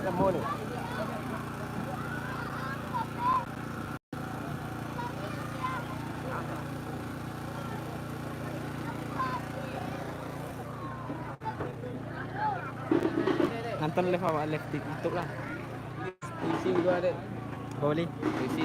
Lembu ni. Nonton live awak live di YouTube lah. Isi juga ada. Boleh. Isi.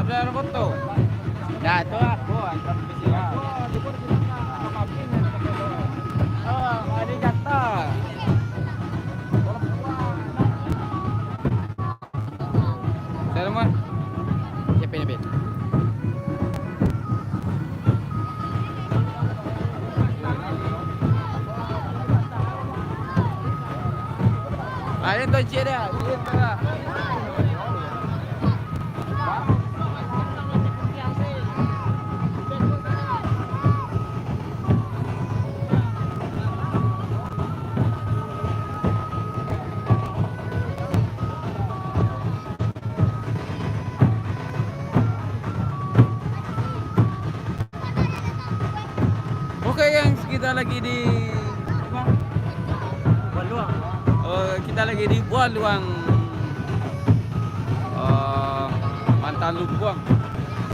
Ada foto. Dah tu aku antar ke sini. Oh, ada jatah. Selamat. Siapa ni, Ben? Ada tu cik dia. Dia tu lah. Okey, yang kita lagi di Buat luang. kita lagi di Buah Luang. Pantai Lumpuang.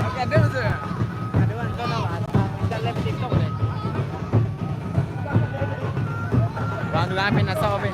Okey, ada maksudnya? Ada orang kau nak kita live TikTok deh. Buang Luang apa nak saw apa?